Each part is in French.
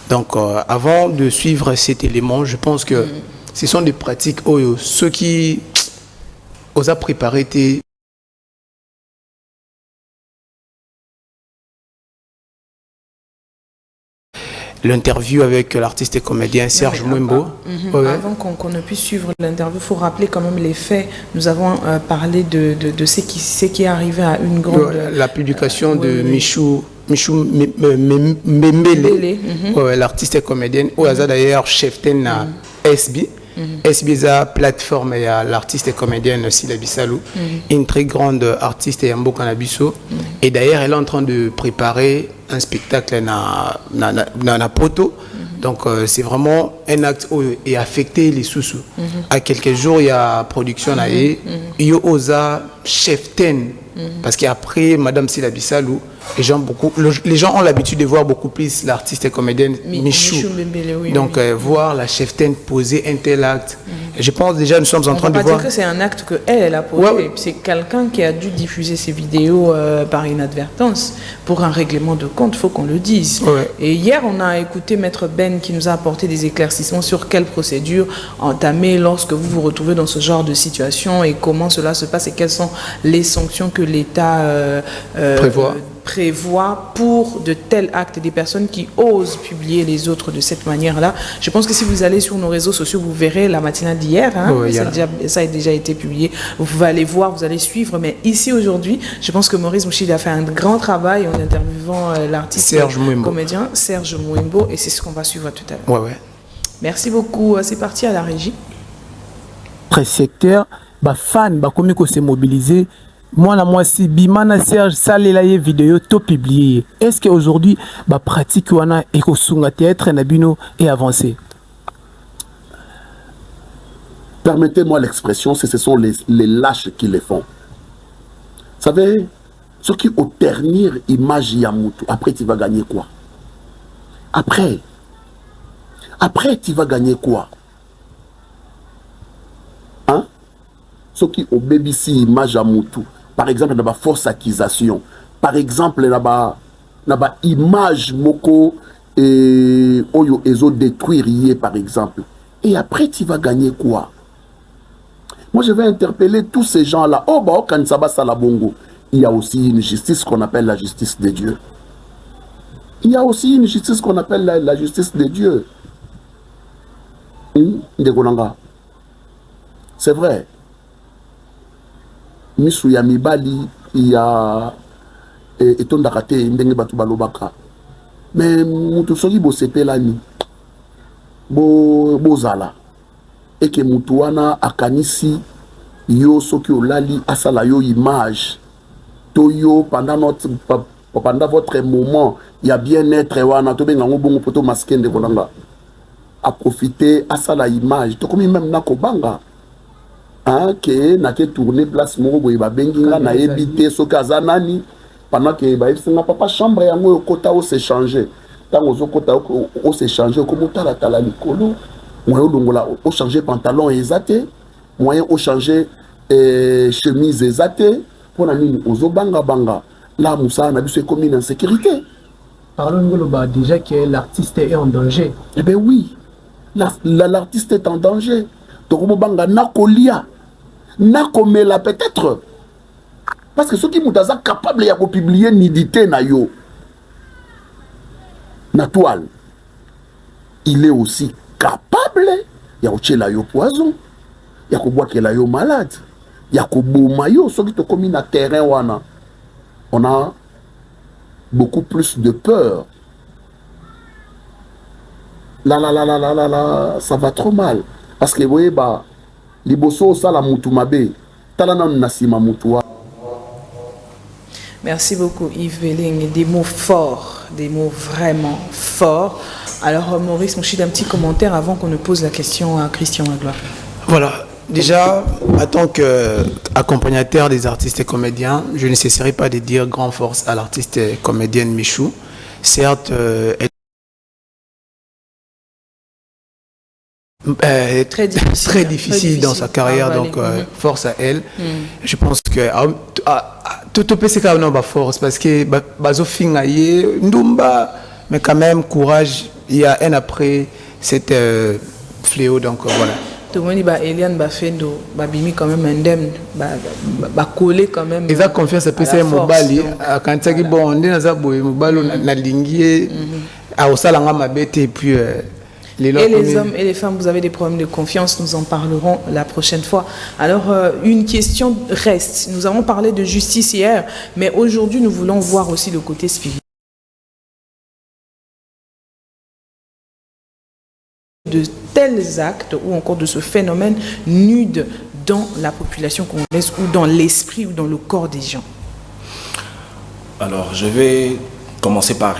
Donc, avant de suivre cet élément, je pense que ce sont des pratiques, ceux qui osent préparer l'interview avec l'artiste et comédien Serge Mouimbo. Avant qu'on ne puisse suivre l'interview, il faut rappeler quand même les faits. Nous avons parlé de ce qui est arrivé à une grande... la publication de Michou Mbembele, l'artiste et comédienne, où il y a d'ailleurs chef na SB. SB est la plateforme, il y a l'artiste et comédienne Sila Bissalou, une très grande artiste et Mbo Kanabiso. Et d'ailleurs, elle est en train de préparer un spectacle na Poto. Donc, c'est vraiment un acte qui affecté les sous-sous. À quelques jours, il y a production, il y a chef ten. Parce qu'après Madame Sila Bissalou, les gens ont l'habitude de voir beaucoup plus l'artiste et comédienne Michou. Donc, voir la chef ten poser un tel acte. Je pense déjà nous sommes en train de voir... On va dire que c'est un acte qu'elle a posé. C'est quelqu'un qui a dû diffuser ses vidéos par inadvertance pour un règlement de compte, il faut qu'on le dise. Et hier, on a écouté Maître Ben qui nous a apporté des éclaircissements sur quelle procédure entamer lorsque vous vous retrouvez dans ce genre de situation et comment cela se passe et quelles sont les sanctions que l'État prévoit pour de tels actes des personnes qui osent publier les autres de cette manière-là. Je pense que si vous allez sur nos réseaux sociaux, vous verrez la matinale d'hier, ça a déjà été publié. Vous pouvez aller voir, vous allez suivre. Mais ici, aujourd'hui, je pense que Maurice Mouchid a fait un grand travail en interviewant l'artiste comédien Serge Mouimbo, et c'est ce qu'on va suivre tout à l'heure. Merci beaucoup. C'est parti à la régie. Secteur, fan, comme il s'est mobilisé. Moi, si Bimana Serge Salela vidéo to publié, est-ce qu'aujourd'hui, pratique wana ekosunga théâtre nabino est avancée? Permettez-moi l'expression, ce sont les lâches qui les font. Vous savez, ceux qui ont ternir image Yamutu, après tu vas gagner quoi? Après tu vas gagner quoi? Hein? Ceux qui ont BBC image Yamutu, par exemple, dans la force accusation, par exemple, dans la image moko et oyo ezo détruire par exemple. Et après, tu vas gagner quoi? Moi, je vais interpeller tous ces gens-là. Oh, Kansaba Salabongo. Il y a aussi une justice qu'on appelle la justice de Dieu. Il y a aussi une justice qu'on appelle la justice de Dieu. C'est vrai. Misuya Mibali, il y a Etondakate, Ndenge Batu Balobaka. Mais Moutousori Bosepelani, Bozala, et que Moutouana Akanisi, Yo Soki Olali, Asala Yo image, Toyo, pendant votre moment, il y a bien-être, Wana, Tobengango Bongo Poto Masken de Volanga, à profiter, Asala image, Tokomi même Nakobanga. Que na ke tourner place moko boye ba benginga na ebité soka zanani pendant que ba ifsinga papa chambre yango kota o s'échanger tango zo kota o s'échanger comme tala tala likolo moyen longola o changer pantalon ezate moyen o changer chemise ezate pour na nini ozo banga là Moussa na biso comme une insécurité. Parlons déjà que l'artiste est en danger. Eh bien oui, l'artiste est en danger. Tokomo banga nakolia nakomela peut-être parce que ceux qui sont capables de publier nidité na yo na toile, il est aussi capable ya kochela yo poison, ya kobwakela yo malade, ya koboma yo. Ceux qui te commis na terrain wana, on a beaucoup plus de peur. Là, ça va trop mal. Parce que vous voyez, liboso sala mutu mabe, talana nasima mutua. Merci beaucoup Yves Velling, des mots forts, des mots vraiment forts. Alors Maurice Mouchid, un petit commentaire avant qu'on ne pose la question à Christian Magloire. Voilà, déjà, en tant qu'accompagnateur des artistes et comédiens, je ne cesserai pas de dire grand force à l'artiste et comédienne Michou. Certes, elle très difficile dans sa carrière, donc force à elle. Je pense que tout peut se faire dans force parce que bazo fingaye ndumba mais quand même, courage, il y a un après cette fléau, donc voilà. Tout le monde dit Eliane Bafendo, Bimi quand même indemne, collé quand même. Ils ont confiance à PC Mobali, quand tu dis bon, on est dans un mobile, na linguier, à Osalanga Mabete, et puis. Et les hommes et les femmes, vous avez des problèmes de confiance, nous en parlerons la prochaine fois. Alors, une question reste. Nous avons parlé de justice hier, mais aujourd'hui, nous voulons voir aussi le côté spirituel de tels actes ou encore de ce phénomène nude dans la population congolaise ou dans l'esprit ou dans le corps des gens. Alors, je vais commencer par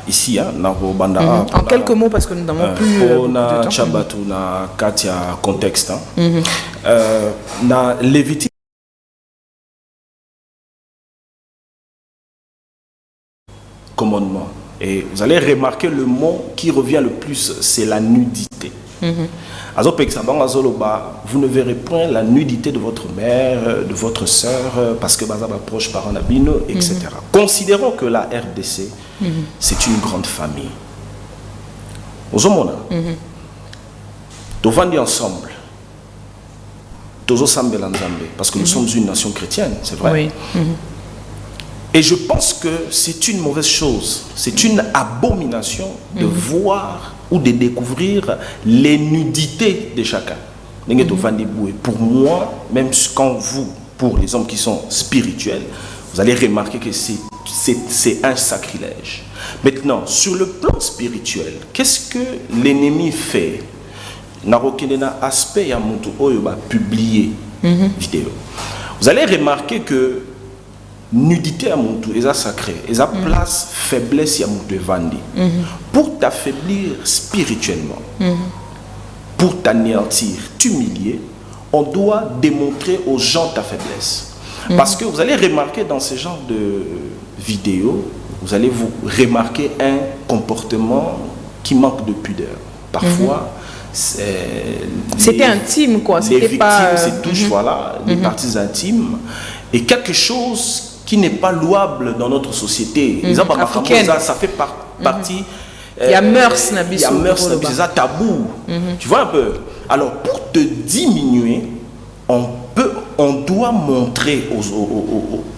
ici, hein, en quelques mots, parce que nous n'avons plus on a Chabatu, na Katia contexte. Na Lévitique commandement. Et vous allez remarquer le mot qui revient le plus, c'est la nudité. Vous ne verrez point la nudité de votre mère, de votre soeur, parce que Bazaba proche parent Nabino, etc. Considérons que la RDC, c'est une grande famille. Aux hommes, nous vendons ensemble. Parce que nous sommes une nation chrétienne, c'est vrai. Oui. Et je pense que c'est une mauvaise chose, c'est une abomination de voir ou de découvrir les nudités de chacun. Pour moi, même quand vous, pour les hommes qui sont spirituels, vous allez remarquer que c'est un sacrilège. Maintenant, sur le plan spirituel, qu'est-ce que l'ennemi fait? Narokendena aspect ya mutu oyo ba publier vidéo. Vous allez remarquer que nudité à mutu est sacré, et ça place faiblesse à mutu vandi. Pour t'affaiblir spirituellement, pour t'anéantir, t'humilier, on doit démontrer aux gens ta faiblesse. Parce que vous allez remarquer dans ce genre de vidéos, vous allez vous remarquer un comportement qui manque de pudeur. Parfois, c'était intime, quoi. Les victimes se touchent, voilà, les parties intimes, et quelque chose qui n'est pas louable dans notre société. Africaine. Ça fait partie. Il y a mœurs, c'est ça, tabou. Tu vois un peu. Alors, pour te diminuer, on doit montrer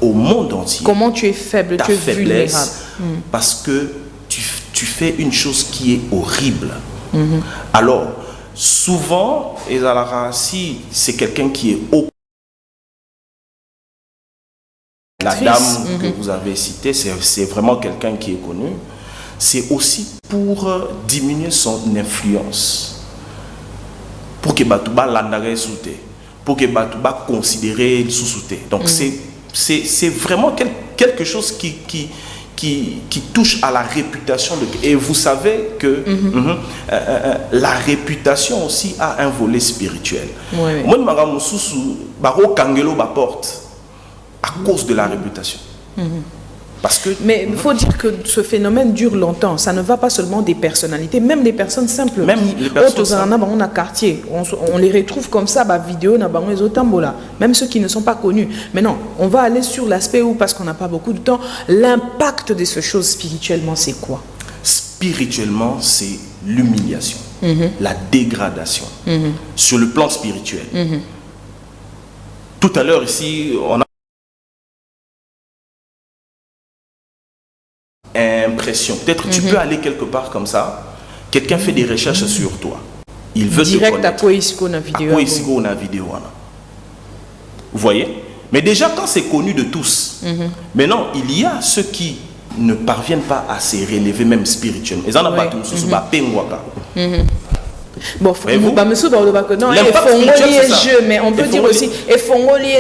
au monde entier comment tu es faible, ta tu es faiblesse, vulnérable. parce que tu fais une chose qui est horrible. Alors, souvent, si c'est quelqu'un qui est haut, la dame que vous avez citée, c'est vraiment quelqu'un qui est connu, c'est aussi pour diminuer son influence, pour que Batouba l'andare souté, pour que Batouba considère sous-souté. Donc c'est vraiment quelque chose qui touche à la réputation et vous savez que la réputation aussi a un volet spirituel. Moi porte à cause de la réputation. Parce que, mais il faut dire que ce phénomène dure longtemps. Ça ne va pas seulement des personnalités, même des personnes simples. Même les personnes simples. On a quartier, on les retrouve comme ça, vidéo, même ceux qui ne sont pas connus. Mais non, on va aller sur l'aspect où, parce qu'on n'a pas beaucoup de temps, l'impact de ces choses spirituellement, c'est quoi? Spirituellement, c'est l'humiliation, la dégradation, sur le plan spirituel. Tout à l'heure ici, on a impression. Peut-être tu peux aller quelque part comme ça, quelqu'un fait des recherches sur toi. Il veut direct te connaître. Vidéo. Vous voyez? Mais déjà quand c'est connu de tous, maintenant il y a ceux qui ne parviennent pas à se relever même spirituellement. Ils en ont pas tous bon, non, mais on peut dire aussi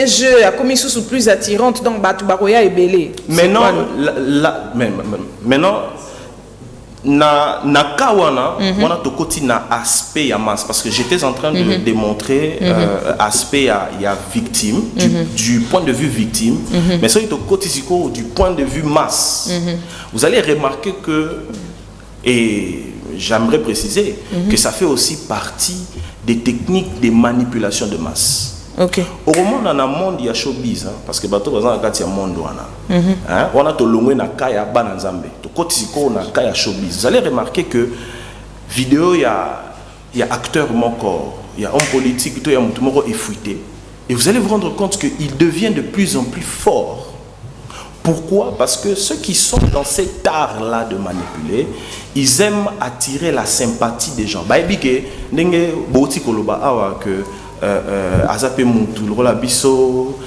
jeu a commis sous plus attirante donc Batubaroya est belé. Maintenant na kawana on a tokoti na aspect ya masse parce que j'étais en train de démontrer aspect ya victime du point de vue victime, mais ça tokoti siko du point de vue masse. Vous allez remarquer que, et j'aimerais préciser que ça fait aussi partie des techniques de manipulation de masse. Ok. Au moment dans le monde il y a showbiz parce que bateau dans la il monde on a to longwe na kaya bana nzambe to kotisiko na kaya showbiz. Vous allez remarquer que vidéo il y a acteur moko, il y a homme politique, il y a mutumoko effouité et vous allez vous rendre compte que il devient de plus en plus fort. Pourquoi? Parce que ceux qui sont dans cet art-là de manipuler, ils aiment attirer la sympathie des gens. Baibike, nenge boti koloba awa que azape mutu lokola biso,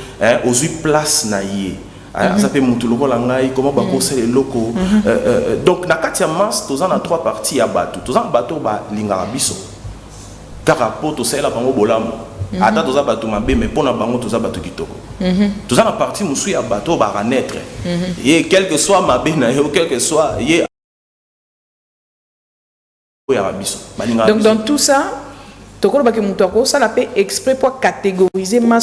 ozui place na ye. Azape mutu lokola ngai comment ba kosa les locaux. Donc na katia mas tozan na trois parties ya bato. Tozan bato ba lingara biso. Karapo to sela bango bolamo. Ata toza bato mabe mais pona bango toza bato kitoko. Toza na partie musu ya bato ba renaître. Et quel que soit mabe na yo, quel que soit ye. Donc dans tout ça, ça la fait exprès pour catégoriser ma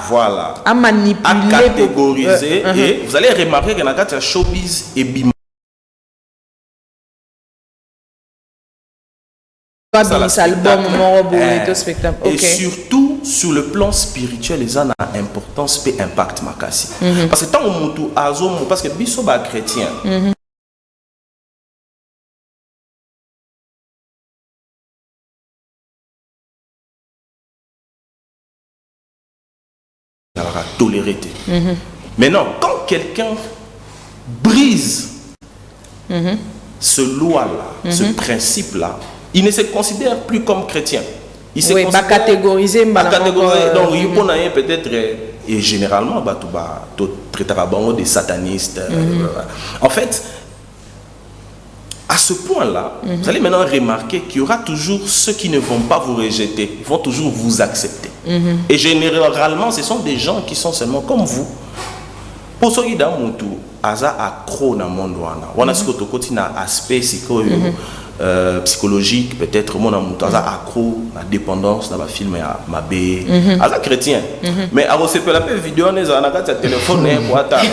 voilà. À manipuler. À catégoriser. Et vous allez remarquer que dans le showbiz et bim. Et surtout sur le plan spirituel, les gens ont importance et impact makasi. Parce que tant que parce que biso ba chrétien. Toléré. Maintenant, quand quelqu'un brise ce loi-là, ce principe-là, il ne se considère plus comme chrétien. Il se considère catégoriser. Donc, il peut-être, et généralement, des satanistes. En fait, à ce point-là, vous allez maintenant remarquer qu'il y aura toujours ceux qui ne vont pas vous rejeter, ils vont toujours vous accepter. Et généralement, ce sont des gens qui sont seulement comme vous. Pour ceux qui ont accro dans le monde, on a ce côté aspect psychologique, peut-être mon accro, la dépendance dans le film mabé, à chrétien. Mais à ce la vidéo, on a un téléphone pour attendre.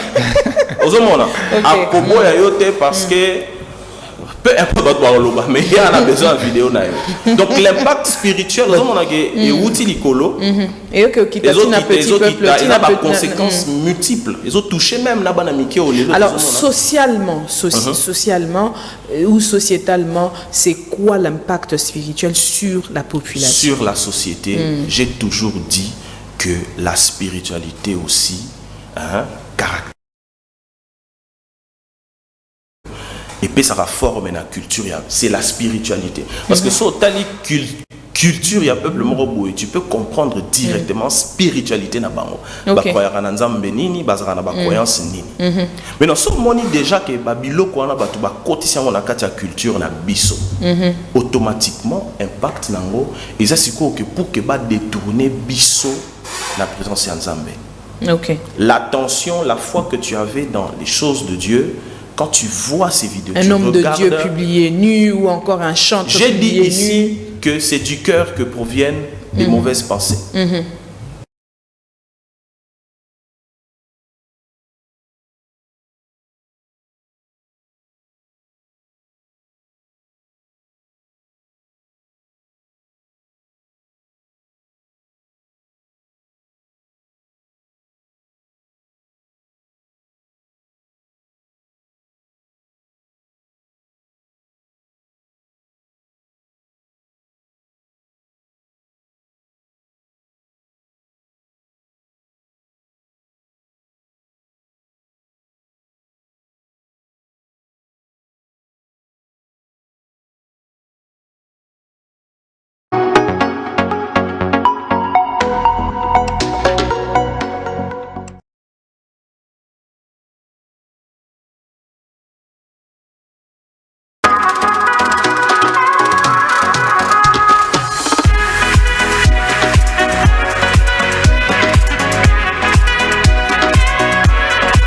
Parce que peu importe mais il y a besoin de vidéo. Donc l'impact spirituel, et les autres qui a des conséquences multiples. Ils ont touché même la banane. Alors socialement ou sociétalement, c'est quoi l'impact spirituel sur la population? Sur la société, j'ai toujours dit que la spiritualité aussi caractère. Et puis ça va former la culture, c'est la spiritualité. Parce que sur ta culture, il y a un peuple morobo et tu peux comprendre directement spiritualité na bango. Ba croyance na nzambe nini, bazara na ba croyance nini. Mais non, so moni déjà que babilo ko na batu ba kotisa na kati ya culture na biso. Automatiquement impact nango et ça c'est quoi que pour que ba détourner biso la présence ya nzambe. OK. L'attention, la foi que tu avais dans les choses de Dieu. Quand tu vois ces vidéos, un homme de Dieu publié nu ou encore un chanteur publié nu. J'ai dit ici que c'est du cœur que proviennent les mauvaises pensées.